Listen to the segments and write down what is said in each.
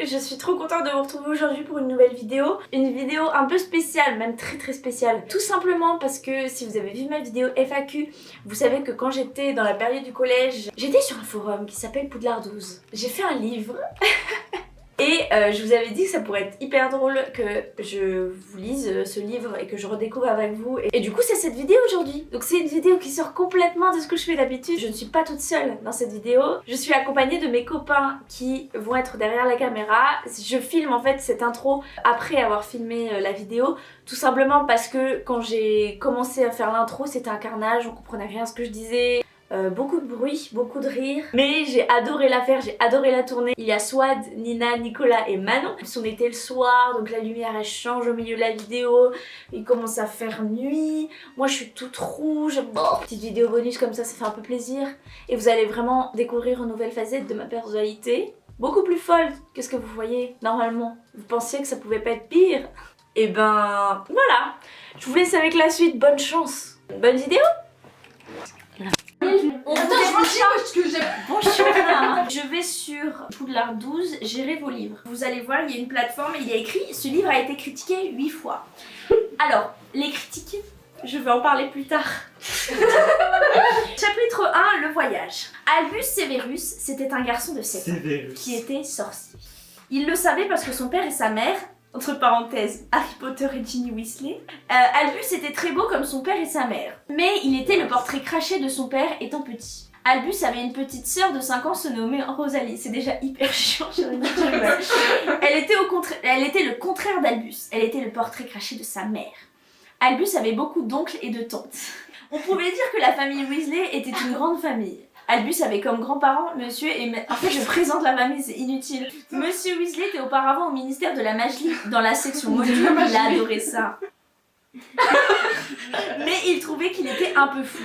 Je suis trop contente de vous retrouver aujourd'hui pour une nouvelle vidéo. Une vidéo un peu spéciale, même très spéciale. Tout simplement parce que si vous avez vu ma vidéo FAQ, vous savez que quand j'étais dans la période du collège, j'étais sur un forum qui s'appelle Poudlard 12. J'ai fait un livre. Et je vous avais dit que ça pourrait être hyper drôle que je vous lise ce livre et que je redécouvre avec vous. Et du coup c'est cette vidéo aujourd'hui. Donc c'est une vidéo qui sort complètement de ce que je fais d'habitude. Je ne suis pas toute seule dans cette vidéo. Je suis accompagnée de mes copains qui vont être derrière la caméra. Je filme en fait cette intro après avoir filmé la vidéo. Tout simplement parce que quand j'ai commencé à faire l'intro c'était un carnage, on comprenait rien à ce que je disais. Beaucoup de bruit, beaucoup de rire, mais j'ai adoré la faire, j'ai adoré la tourner. Il y a Swad, Nina, Nicolas et Manon. On était le soir, donc la lumière elle change au milieu de la vidéo, il commence à faire nuit, moi je suis toute rouge. Petite vidéo bonus comme ça fait un peu plaisir. Et vous allez vraiment découvrir une nouvelle facette de ma personnalité, beaucoup plus folle que ce que vous voyez normalement. Vous pensiez que ça pouvait pas être pire? Et ben voilà, je vous laisse avec la suite, bonne chance. Bonne vidéo. Bonjour. Je vais sur Poudlard 12, gérer vos livres. Vous allez voir, il y a une plateforme et il y a écrit: ce livre a été critiqué 8 fois. Alors, les critiques, je vais en parler plus tard. Chapitre 1, le voyage. Albus Severus, c'était un garçon de 7 ans qui était sorcier. Il le savait parce que son père et sa mère, entre parenthèses, Harry Potter et Ginny Weasley. Albus était très beau comme son père et sa mère. Mais il était le portrait craché de son père étant petit. Albus avait une petite sœur de 5 ans se nommait Rosalie. C'est déjà hyper chiant, elle était le contraire d'Albus. Elle était le portrait craché de sa mère. Albus avait beaucoup d'oncles et de tantes. On pouvait dire que la famille Weasley était une grande famille. Albus avait comme grands-parents Monsieur et... En fait, je présente la famille, c'est inutile. Monsieur Weasley était auparavant au ministère de la magie dans la section module, il a adoré ça. Mais il trouvait qu'il était un peu fou.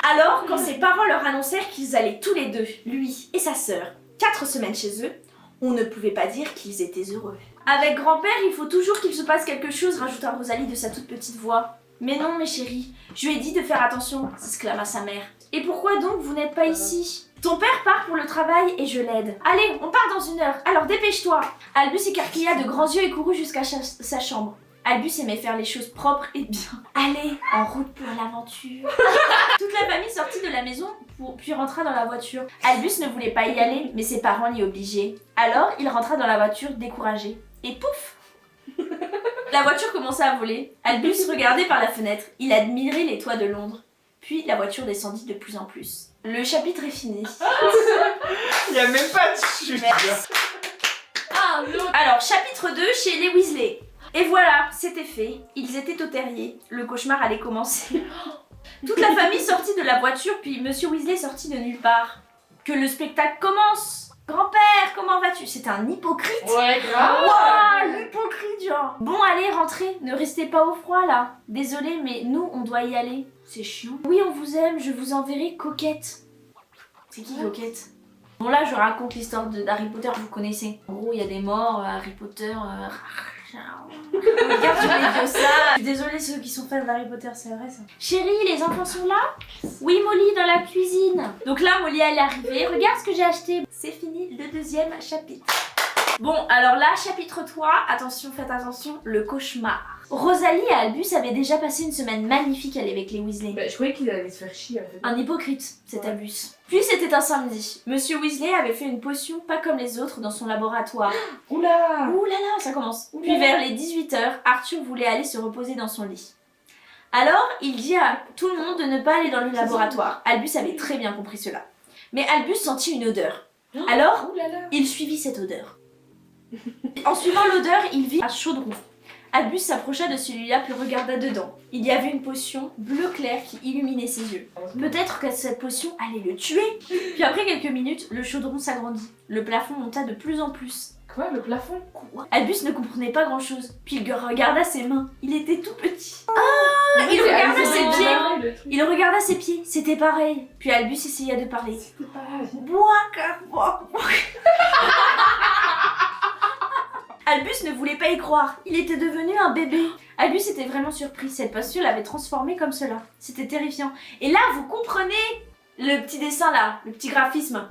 Alors, quand ses parents leur annoncèrent qu'ils allaient tous les deux, lui et sa sœur, 4 semaines chez eux, on ne pouvait pas dire qu'ils étaient heureux. Avec grand-père, il faut toujours qu'il se passe quelque chose, rajouta Rosalie de sa toute petite voix. Mais non, mes chéris, je lui ai dit de faire attention, s'exclama sa mère. Et pourquoi donc vous n'êtes pas ici? Ton père part pour le travail et je l'aide. Allez, on part dans 1 heure, alors dépêche-toi. Albus écarquilla de grands yeux et courut jusqu'à sa chambre. Albus aimait faire les choses propres et bien. Allez, en route pour l'aventure. Toute la famille sortit de la maison puis rentra dans la voiture. Albus ne voulait pas y aller, mais ses parents l'y obligeaient. Alors, il rentra dans la voiture découragé. Et pouf! La voiture commença à voler. Albus regardait par la fenêtre. Il admirait les toits de Londres. Puis la voiture descendit de plus en plus. Le chapitre est fini. Il n'y a même pas de chute. Ah, non. Alors, chapitre 2 chez les Weasley. Et voilà, c'était fait. Ils étaient au terrier. Le cauchemar allait commencer. Toute la famille sortit de la voiture, puis Monsieur Weasley sortit de nulle part. Que le spectacle commence! Grand-père, comment vas-tu? C'est un hypocrite. Ouais, grave. Waouh, l'hypocrite, genre. Bon, allez, rentrez. Ne restez pas au froid, là. Désolée, mais nous, on doit y aller. C'est chiant. Oui, on vous aime. Je vous enverrai Coquette. C'est qui, Coquette? Bon, là, je raconte l'histoire d'Harry Potter, vous connaissez. En gros, il y a des morts, Harry Potter... Regarde, je l'ai dit ça. Je suis désolée, ceux qui sont fans d'Harry Potter, c'est vrai ça. Chérie, les enfants sont là? Oui, Molly, dans la cuisine. Donc là, Molly, elle est arrivée. Regarde ce que j'ai acheté. C'est fini, le 2e chapitre. Bon, alors là, chapitre 3, attention, faites attention, le cauchemar. Rosalie et Albus avaient déjà passé une semaine magnifique avec les Weasley. Bah, je croyais qu'il allait se faire chier en fait. Un hypocrite, cet Ouais. Albus. Puis c'était un samedi. Monsieur Weasley avait fait une potion pas comme les autres dans son laboratoire. Oula! Ouh là là, ça commence. Ouh là Puis là. vers les 18h, Arthur voulait aller se reposer dans son lit. Alors, il dit à tout le monde de ne pas aller dans le laboratoire. Albus avait très bien compris cela. Mais Albus sentit une odeur. Alors, Ouh là là. il suivit cette odeur. En suivant l'odeur, il vit un chaudron. Albus s'approcha de celui-là puis regarda dedans. Il y avait une potion bleu clair qui illuminait ses yeux. Peut-être que cette potion allait le tuer. Puis après quelques minutes, le chaudron s'agrandit. Le plafond monta de plus en plus. Quoi, le plafond? Albus ne comprenait pas grand-chose. Puis il regarda ses mains. Il était tout petit. Ah, il regarda ses pieds. Il regarda ses pieds. C'était pareil. Puis Albus essaya de parler. C'était pareil. Bois. Albus ne voulait pas y croire. Il était devenu un bébé. Albus était vraiment surpris. Cette potion l'avait transformé comme cela. C'était terrifiant. Et là, vous comprenez le petit dessin là, le petit graphisme.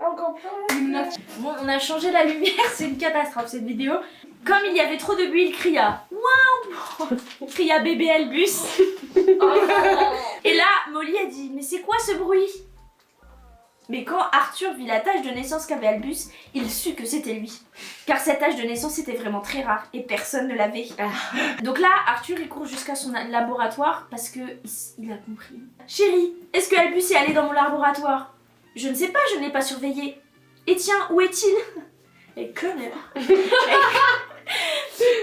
Encore plein. Bon, on a changé la lumière, c'est une catastrophe cette vidéo. Comme il y avait trop de bruit, il cria waouh. Il cria bébé Albus. Et là, Molly a dit mais c'est quoi ce bruit? Mais quand Arthur vit la tache de naissance qu'avait Albus, il sut que c'était lui. Car cette tache de naissance était vraiment très rare et personne ne l'avait. Donc là, Arthur il court jusqu'à son laboratoire parce que il a compris. Chérie, est-ce que Albus est allé dans mon laboratoire? Je ne sais pas, je ne l'ai pas surveillé. Et tiens, où est-il? Elle connaît.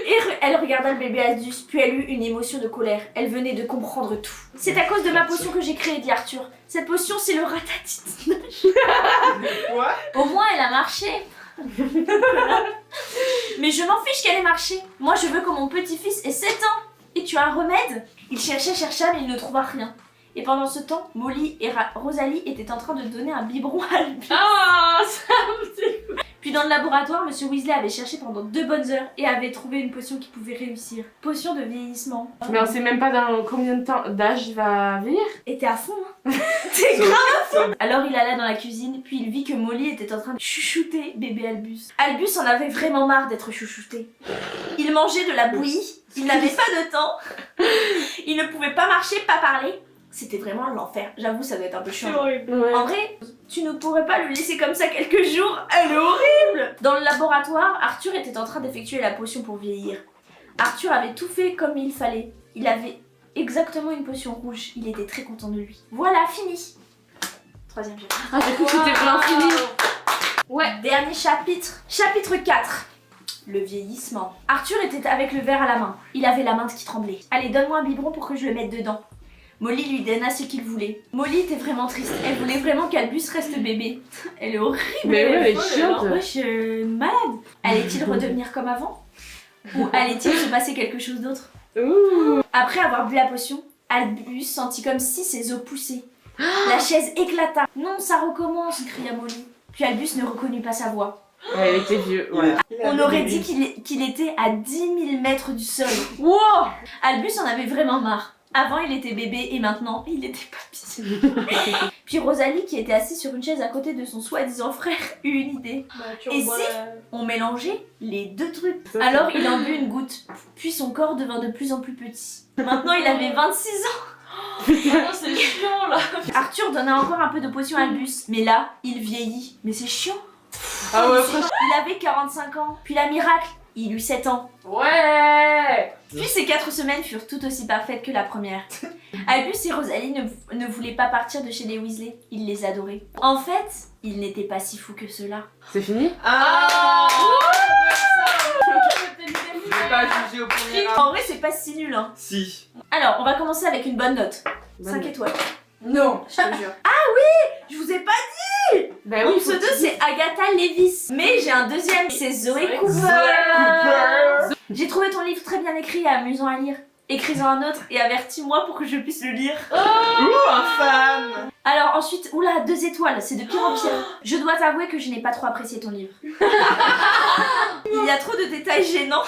Et elle regarda le bébé Albus, puis elle eut une émotion de colère. Elle venait de comprendre tout. C'est à cause de ma potion que j'ai créée, dit Arthur. Cette potion, c'est le ratatouille. Quoi? Au moins, elle a marché. Mais je m'en fiche qu'elle ait marché. Moi, je veux que mon petit-fils ait 7 ans. Et tu as un remède? Il chercha, mais il ne trouva rien. Et pendant ce temps, Molly et Rosalie étaient en train de donner un biberon à Albus. Ah, ça me dégoûte. Puis dans le laboratoire, Monsieur Weasley avait cherché pendant 2 bonnes heures et avait trouvé une potion qui pouvait réussir. Potion de vieillissement. Mais on sait même pas dans combien de temps d'âge il va vieillir. Et t'es à fond, hein? T'es grave. Alors il alla dans la cuisine, puis il vit que Molly était en train de chouchouter bébé Albus. Albus en avait vraiment marre d'être chouchouté. Il mangeait de la bouillie, il n'avait pas de temps, il ne pouvait pas marcher, pas parler. C'était vraiment l'enfer. J'avoue, ça doit être un peu chiant. C'est horrible. En vrai, tu ne pourrais pas le laisser comme ça quelques jours. Elle est horrible. Dans le laboratoire, Arthur était en train d'effectuer la potion pour vieillir. Arthur avait tout fait comme il fallait. Il avait exactement une potion rouge. Il était très content de lui. Voilà, fini. 3e chapitre. Ah, j'ai cru que c'était vraiment fini. Ouais, dernier chapitre. Chapitre 4. Le vieillissement. Arthur était avec le verre à la main. Il avait la main qui tremblait. Allez, donne-moi un biberon pour que je le mette dedans. Molly lui donna ce qu'il voulait. Molly était vraiment triste. Elle voulait vraiment qu'Albus reste bébé. Elle est horrible. Mais ouais, elle est chiante. Wesh, malade. Allait-il redevenir comme avant? Ou allait-il se passer quelque chose d'autre? Après avoir bu la potion, Albus sentit comme si ses os poussaient. La chaise éclata. Non, ça recommence, cria Molly. Puis Albus ne reconnut pas sa voix. Ouais, il était vieux. Ouais. On aurait dit qu'il était à 10 000 mètres du sol. Wow. Albus en avait vraiment marre. Avant, il était bébé et maintenant, il était papy. Puis Rosalie, qui était assise sur une chaise à côté de son soi-disant frère, eut une idée. Et si on mélangeait les deux trucs? Alors, il en but une goutte, puis son corps devint de plus en plus petit. Maintenant, il avait 26 ans. Oh, c'est chiant là. Arthur donna encore un peu de potion à Albus, mais là, il vieillit. Mais c'est chiant. Ah ouais, Il avait 45 ans. Puis la miracle, il eut 7 ans. ouais. Puis ces 4 semaines furent tout aussi parfaites que la première. Albus et Rosalie ne voulaient pas partir de chez les Weasley. Ils les adoraient. En fait, ils n'étaient pas si fous que cela. C'est fini? Ah! Je Je vais pas juger au premier rang. En vrai, c'est pas si nul, hein. Si. Alors, on va commencer avec une bonne note. Bonne 5 note. étoiles. Non. Je te jure. Ah oui! Je vous ai pas dit! Bah Mon oui, pseudo, c'est Agatha Levis. Mais j'ai un deuxième, c'est Zoé Cooper. Cooper. J'ai trouvé ton livre très bien écrit et amusant à lire. Écris-en un autre et avertis-moi pour que je puisse le lire. Ouh, un fan. Alors ensuite, oula, 2 étoiles, c'est de pire en pire. Je dois t'avouer que je n'ai pas trop apprécié ton livre. Il y a trop de détails gênants.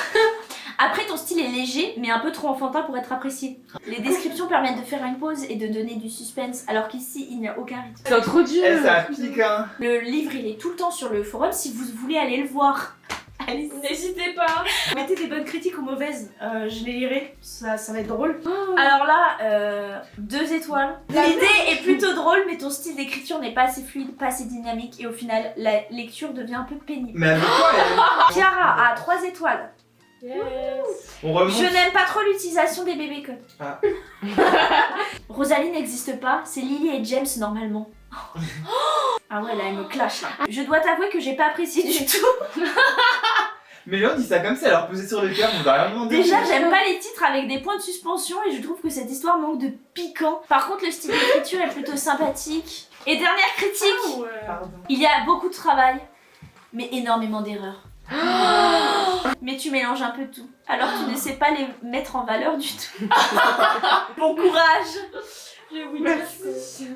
Après, ton style est léger, mais un peu trop enfantin pour être apprécié. Les descriptions permettent de faire une pause et de donner du suspense, alors qu'ici, il n'y a aucun rythme. C'est trop dur. Eh, ça pique, hein. Le livre, il est tout le temps sur le forum si vous voulez aller le voir. Allez, N'hésitez pas. mettez des bonnes critiques ou mauvaises, je les lirai, ça va être drôle. Alors là, 2 étoiles. L'idée est plutôt drôle, mais ton style d'écriture n'est pas assez fluide, pas assez dynamique, et au final, la lecture devient un peu pénible. Mais avec quoi Chiara a 3 étoiles. Yes. On remonte. Je n'aime pas trop l'utilisation des bébés codes. Ah. Rosalie n'existe pas, c'est Lily et James normalement. Ah ouais, là elle me clash là. Je dois t'avouer que j'ai pas apprécié du tout. Mais on dit ça comme ça, alors posé sur le cœur, on va rien demander. Déjà, j'aime pas les titres avec des points de suspension et je trouve que cette histoire manque de piquant. Par contre, le style d'écriture est plutôt sympathique. Et dernière critique, Pardon. il y a beaucoup de travail, mais énormément d'erreurs. Mais tu mélanges un peu tout, alors tu ne sais pas les mettre en valeur du tout. Bon courage. Je vous Merci.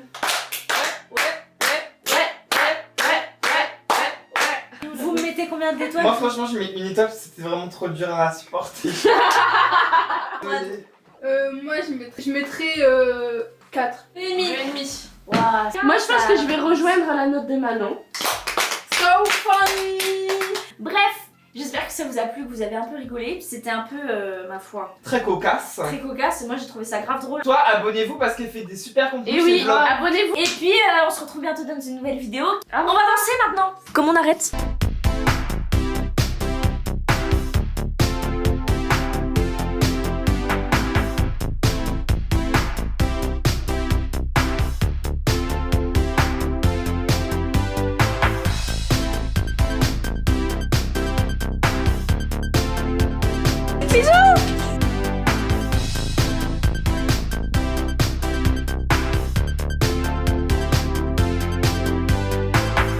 Vous me mettez combien d'étoiles? Moi, franchement, je mets une étoile, c'était vraiment trop dur à supporter. Moi je mettrais 4. Et demi. et demi. Waouh, Moi je pense que je vais rejoindre la note de Manon. So so funny. Bref, j'espère que ça vous a plu, que vous avez un peu rigolé. C'était un peu, ma foi, Très cocasse. très cocasse. Et moi j'ai trouvé ça grave drôle. Toi, abonnez-vous parce qu'elle fait des super contenus. Et oui, c'est vlog. abonnez-vous. Et puis on se retrouve bientôt dans une nouvelle vidéo. On va danser maintenant. Comment on arrête?